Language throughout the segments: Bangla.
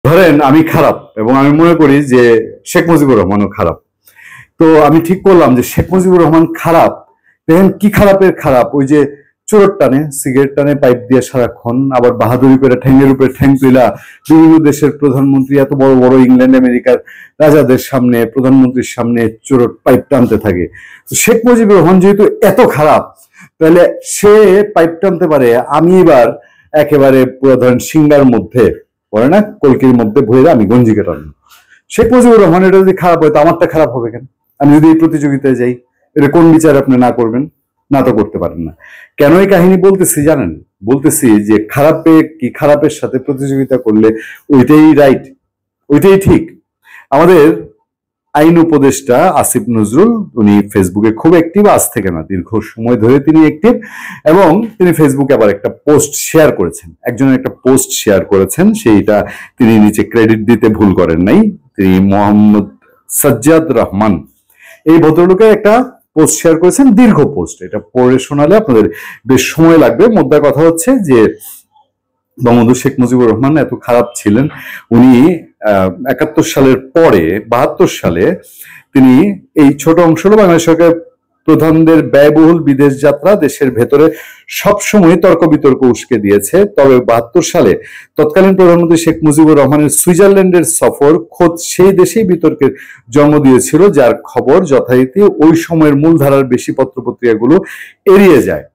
ধরেন আমি খারাপ এবং আমি মনে করি যে শেখ মুজিবুর রহমানও খারাপ। তো আমি ঠিক করলাম যে শেখ মুজিবুর রহমান খারাপ। দেখেন কি খারাপের খারাপ, ওই যে চোরট টানে, সিগারেট টানে পাইপ দিয়ে সারাক্ষণ, আবার বাহাদুরি করে ঠ্যাঙ্গের উপরে ঠ্যাং তুইলা বিভিন্ন দেশের প্রধানমন্ত্রী, এত বড় বড় ইংল্যান্ড আমেরিকার রাজাদের সামনে, প্রধানমন্ত্রীর সামনে চোরট পাইপ টানতে থাকে। তো শেখ মুজিবুর রহমান যেহেতু এত খারাপ, তাহলে সে পাইপ টানতে পারে, আমি এবার একেবারে পুরো ধরেন সিঙ্গার মধ্যে পড়ে না, কলকির মধ্যে ভরে আমি গঞ্জি কাটানো। শেখ মুজিবুর রহমান এটা যদি খারাপ হয় তো আমারটা খারাপ হবে কেন? আমি যদি এই প্রতিযোগিতায় যাই, এটা কোন বিচার আপনি না করবেন? না তো করতে পারেন না। কেন এই কাহিনী বলতেছি জানেন? বলতেছি যে খারাপের সাথে প্রতিযোগিতা করলে ওইটাই রাইট, ওইটাই ঠিক। আমাদের আইন উপদেষ্টা আসিফ নজরুল, উনি ফেসবুকে খুব অ্যাক্টিভ, আজ থেকে না দীর্ঘ সময় ধরে তিনি অ্যাক্টিভ, এবং তিনি ফেসবুকে আবার একটা পোস্ট শেয়ার করেছেন, একজনের একটা পোস্ট শেয়ার করেছেন, সেইটা তিনি নিচে ক্রেডিট দিতে ভুল করেন নাই। তিনি মোহাম্মদ সাজ্জাদ রহমান, এই ভদ্রলোকের একটা পোস্ট শেয়ার করেছেন, দীর্ঘ পোস্ট, এটা পড়ে শোনালে আপনাদের বেশ সময় লাগবে। মোদ্দা কথা হচ্ছে যে বঙ্গবন্ধু শেখ মুজিবুর রহমান এত খারাপ ছিলেন, উনি 71 সালের পরে 72 সালে তিনি এই ছোট অংশ হলো বাংলাদেশ সরকার প্রধানদের ব্যয়বহুল বিদেশ যাত্রা দেশের ভেতরে সবসময় তর্ক বিতর্ক উস্কে দিয়েছে। তবে 72 সালে তৎকালীন প্রধানমন্ত্রী শেখ মুজিবুর রহমানের সুইজারল্যান্ডের সফর খোদ সেই দেশেই বিতর্কের জন্ম দিয়েছিল, যার খবর যথারীতি ওই সময়ের মূলধারার বেশি পত্রপত্রিকাগুলো এড়িয়ে যায়।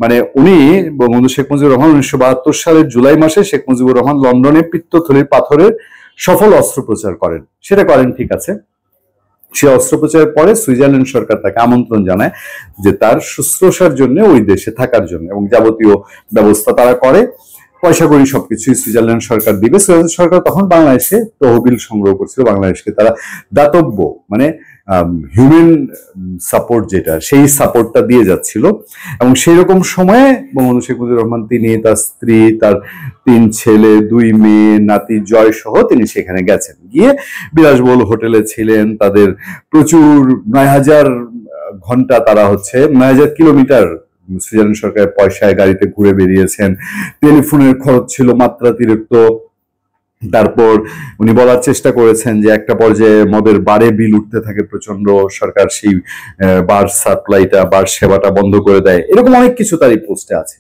মানে উনি বঙ্গবন্ধু শেখ মুজিবুর রহমান 1972 সালের জুলাই মাসে শেখ মুজিবুর রহমান লন্ডনে পিত্তথলির পাথরের সফল অস্ত্রোপচার করেন, সেটা করেন ঠিক আছে। সে অস্ত্রোপচারের পরে সুইজারল্যান্ড সরকার তাকে আমন্ত্রণ জানায় যে তার শুশ্রূষার জন্য ওই দেশে থাকার জন্য, এবং যাবতীয় ব্যবস্থা তারা করে, পয়সা করি সবকিছুই সুইজারল্যান্ড সরকার দিবে। সুইজারল্যান্ড সরকার তখন বাংলাদেশে তহবিল সংগ্রহ করছিল, বাংলাদেশকে তারা দাতব্য মানে হিউম্যান সাপোর্ট, যেটা সেই সাপোর্টটা দিয়ে যাচ্ছিল। এবং সেই রকম সময়ে বঙ্গবন্ধু শেখ মুজিবুর রহমান, তিনি, তার স্ত্রী, তার 3 ছেলে, 2 মেয়ে, নাতি জয় সহ তিনি সেখানে গেছেন, গিয়ে বিলাসবহুল হোটেলে ছিলেন। তাদের প্রচুর 9,000 ঘন্টা, তারা হচ্ছে 9,000 কিলোমিটার সুইজারল্যান্ড সরকারের পয়সায় গাড়িতে ঘুরে বেরিয়েছেন। টেলিফোনের খরচ ছিল মাত্রাতিরিক্ত। তারপর উনি বলার চেষ্টা করেছেন যে একটা পর্যায়ে মদের বারে বিল উঠতে থাকে প্রচন্ড, সরকার সেই বার সাপ্লাইটা, বার সেবাটা বন্ধ করে দেয়। এরকম অনেক কিছু তার এই পোস্টে আছে।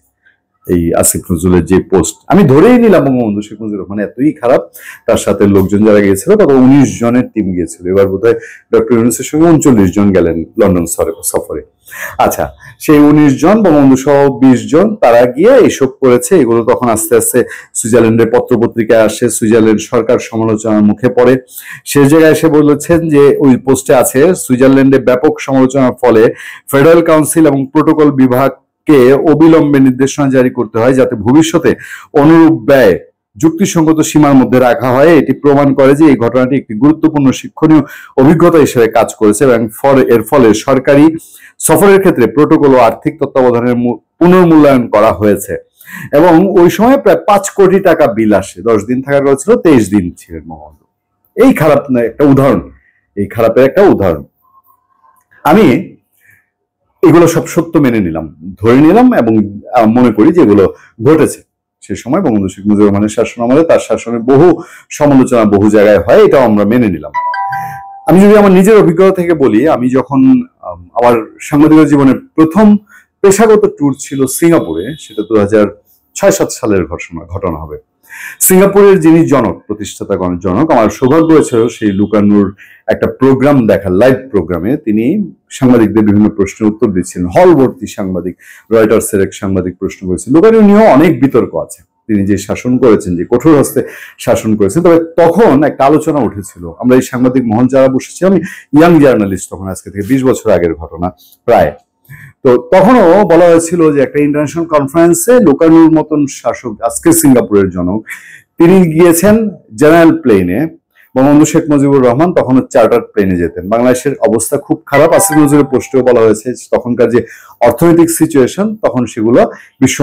এই আসিফ নজরুলের যে পোস্ট, আমি ধরেই নিলাম বঙ্গবন্ধু শেখ মুজিবুর রহমান এতই খারাপ, তার সাথে লোকজন যারা গিয়েছিল তত 19 জনের টিম গিয়েছিল। এবার বোধহয় ডক্টর ইউনূসের সঙ্গে 39 জন গেলেন লন্ডন সফরে। আচ্ছা, সেই 19 জন, বঙ্গবন্ধু সহ 20 জন, তারা গিয়ে এসব করেছে। এগুলো তখন আস্তে আস্তে সুইজারল্যান্ডের পত্রপত্রিকায় আসে, সুইজারল্যান্ড সরকার সমালোচনার মুখে পড়ে। সে জায়গায় এসে বলেছেন যে ওই পোস্টে আছে, সুইজারল্যান্ডে ব্যাপক সমালোচনার ফলে ফেডারেল কাউন্সিল এবং প্রোটোকল বিভাগ কে অবিলম্বে নির্দেশনা জারি করতে হয় যাতে ভবিষ্যতে অনুরূপ ব্যয় যুক্তিসঙ্গত সীমার মধ্যে রাখা হয়। এটি প্রমাণ করে যে এই ঘটনাটি একটি গুরুত্বপূর্ণ শিক্ষণীয় অভিজ্ঞতা হিসেবে কাজ করেছে, এবং এর ফলে সরকারি সফরের ক্ষেত্রে প্রোটোকল ও আর্থিক তত্ত্বাবধানের পুনর্মূল্যায়ন করা হয়েছে। এবং ওই সময় প্রায় 5 কোটি টাকা বিল আসে। 10 দিন থাকার কথা ছিল, 23 দিন ছিলেন বঙ্গবন্ধু। এই খারাপ একটা উদাহরণ, এই খারাপের একটা উদাহরণ। আমি এগুলো সব সত্য মেনে নিলাম, ধরে নিলাম, এবং মনে করি যে এগুলো ঘটেছে। সে সময় বঙ্গবন্ধু শেখ মুজিবুর রহমানের শাসন আমলে তার শাসনের বহু সমালোচনা বহু জায়গায় হয়, এটাও আমরা মেনে নিলাম। আমি যদি আমার নিজের অভিজ্ঞতা থেকে বলি, আমি যখন আমার সাংবাদিক জীবনের প্রথম পেশাগত ট্যুর ছিল সিঙ্গাপুরে, সেটা 2006-7 সালের ঘটনা হবে। সিঙ্গাপুরের যিনি জনক, প্রতিষ্ঠাতা জনক, আমার সৌভাগ্য হয়েছিল সেই লুকানুর একটা প্রোগ্রাম দেখার, লাইভ প্রোগ্রামে তিনি সাংবাদিকদের বিভিন্ন প্রশ্নের উত্তর দিচ্ছিলেন। হল ভর্তি সাংবাদিক, রয়টার্সের এক সাংবাদিক প্রশ্ন করেছেন। লুকানু নিয়েও অনেক বিতর্ক আছে, তিনি যে শাসন করেছেন, যে কঠোর হস্তে শাসন করেছেন। তবে তখন একটা আলোচনা উঠেছিল, আমরা এই সাংবাদিক মহল যারা বসেছিলাম, ইয়াং জার্নালিস্ট, তখন আজকে থেকে 20 বছর আগের ঘটনা প্রায়। তো তখনও বলা হয়েছিল যে একটা ইন্টারন্যাশনাল কনফারেন্সে লুকানুর মতন শাসক, আজকে সিঙ্গাপুরের জনক, তিনি গিয়েছেন জেনারেল প্লেনে। বঙ্গবন্ধু শেখ মুজিবুর রহমান তখন চার্টার প্লেনে যেতেন। বাংলাদেশের অবস্থা খুব খারাপ, আসিফ নজরুলের পোস্টেও বলা হয়েছে তখনকার যে অর্থনৈতিক সিচুয়েশন, তখন সেগুলো বিশ্ব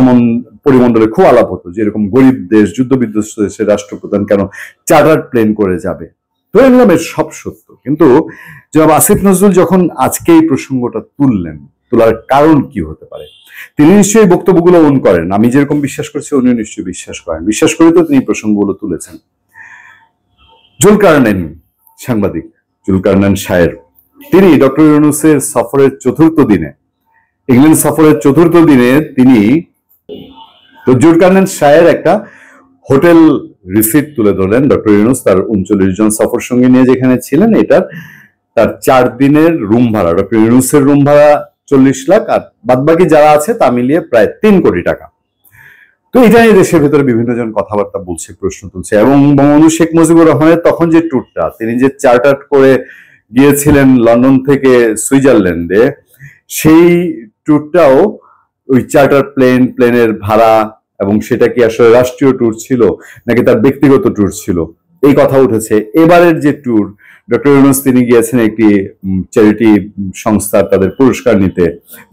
পরিমণ্ডলে খুব আলাপ হতো, যেরকম গরিব দেশ, যুদ্ধ বিধ্বস্ত দেশের রাষ্ট্রপ্রধান কেন চার্টার প্লেন করে যাবে। ধরে নিলাম এর সব সত্য, কিন্তু জনাব আসিফ নজরুল যখন আজকে এই প্রসঙ্গটা তুললেন, তোলার কারণ কি হতে পারে? তিনি নিশ্চয়ই বক্তব্যগুলো ওন করেন, আমি যেরকম বিশ্বাস করছি উনিও নিশ্চয়ই বিশ্বাস করেন, বিশ্বাস করে তো তিনি প্রসঙ্গগুলো তুলেছেন। জুলকারনাইন, সাংবাদিক জুলকারনাইন শায়ের, তিনি ডক্টর ইউনূসের সফরের চতুর্থ দিনে, ইংল্যান্ড সফরের চতুর্থ দিনে তিনি, তো জুলকারনাইন শায়ের একটা হোটেল রিসিট তুলে ধরলেন ডক্টর ইউনূস তার 39 জন সফর সঙ্গী নিয়ে যেখানে ছিলেন, এটার তার 4 দিনের রুম ভাড়া, ডক্টর ইউনূসের রুম ভাড়া 40 লাখ, আর বাদবাকি যারা আছে তা মিলিয়ে প্রায় 3 কোটি টাকা। তো এটা নিয়ে দেশের ভেতরে বিভিন্ন জন কথাবার্তা বলছে, প্রশ্ন তুলছে, এবং বঙ্গবন্ধু শেখ মুজিবুর রহমানের তখন যে ট্যুরটা, তিনি যে চার্টার করে গিয়েছিলেন লন্ডন থেকে সুইজারল্যান্ডে, সেই ট্যুরটাও ওই চার্টার প্লেনের ভাড়া, এবং সেটা কি আসলে রাষ্ট্রীয় ট্যুর ছিল নাকি তার ব্যক্তিগত ট্যুর ছিল, এই কথা উঠেছে। এবারের যে ট্যুর, ডক্টর ইউনূস তিনি গিয়েছেন একটি চ্যারিটি সংস্থার তাদের পুরস্কার নিতে,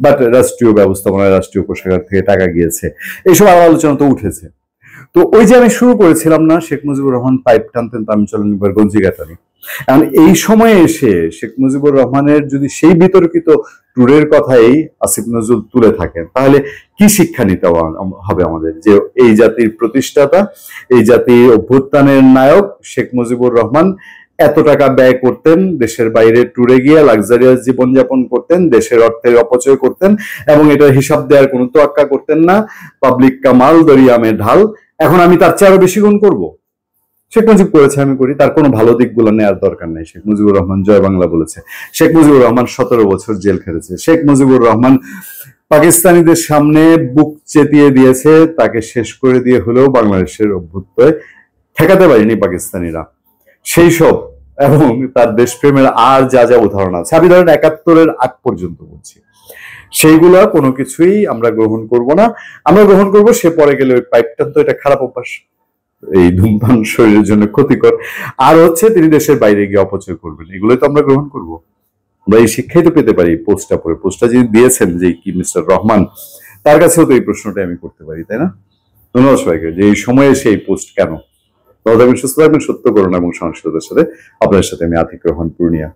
বাট রাষ্ট্রীয় ব্যবস্থাপনায় রাষ্ট্রীয় কোষাগার থেকে টাকা গিয়েছে, এইসব আলোচনা তো উঠেছে। তো ওই যে আমি শুরু করেছিলাম না, শেখ মুজিবুর রহমান পাইপ টানতেন তো আমি চলেন এবার গঞ্জি কাটানি। এখন এই সময়ে এসে শেখ মুজিবুর রহমানের যদি সেই বিতর্কিত ট্যুরের কথাই আসিফ নজরুল তুলে থাকেন, তাহলে কি শিক্ষা নিতে হবে আমাদের, যে এই জাতির প্রতিষ্ঠাতা, এই জাতির অভ্যুত্থানের নায়ক শেখ মুজিবুর রহমান এত টাকা ব্যয় করতেন, দেশের বাইরে ট্যুরে গিয়ে লাক্সারিয়াস জীবনযাপন করতেন, দেশের অর্থের অপচয় করতেন, এবং এটার হিসাব দেওয়ার কোনো তোয়াক্কা করতেন না, পাবলিক কামাল দরিয়ামে ঢাল। এখন আমি তার চেয়ে আরো বেশি গুণ করবো? শেখ মুজিব করেছে, আমি করি, তার কোনো ভালো দিকগুলো নেওয়ার দরকার নেই। শেখ মুজিবুর রহমান জয় বাংলা বলেছে, শেখ মুজিবুর রহমান 17 বছর জেল খেটেছে, শেখ মুজিবুর রহমান পাকিস্তানিদের সামনে বুক চেতিয়ে দিয়েছে, তাকে শেষ করে দিয়ে হলেও বাংলাদেশের অভ্যুদয় ঠেকাতে পারেনি পাকিস্তানিরা, সেই সব, এবং তার দেশপ্রেমের আর যা যা উদাহরণ আছে, আমি ধরেন 71-এর আগ পর্যন্ত বলছি, সেইগুলা কোনো কিছুই আমরা গ্রহণ করব না। আমরা গ্রহণ করব সে পরে গেলে ওই পাইপটা, তো এটা খারাপ অভ্যাস, এই ধূমপান শরীরের জন্য ক্ষতিকর, আর হচ্ছে তিনি দেশের বাইরে গিয়ে অপচয় করবেন, এগুলোই তো আমরা গ্রহণ করব। আমরা এই শিক্ষাই তো পেতে পারি পোস্টটা পড়ে। পোস্টটা যিনি দিয়েছেন, যে কি মিস্টার রহমান, তার কাছেও তো এই প্রশ্নটা আমি করতে পারি, তাই না? ধন্যবাদ সবাইকে, যে এই সময়ে সেই পোস্ট কেন। ভালো থাকবেন, সুস্থ থাকবেন, সত্য করুন এবং সহনশীলতার সাথে। আপনার সাথে আমি আতিক রহমান, পূর্ণিয়া।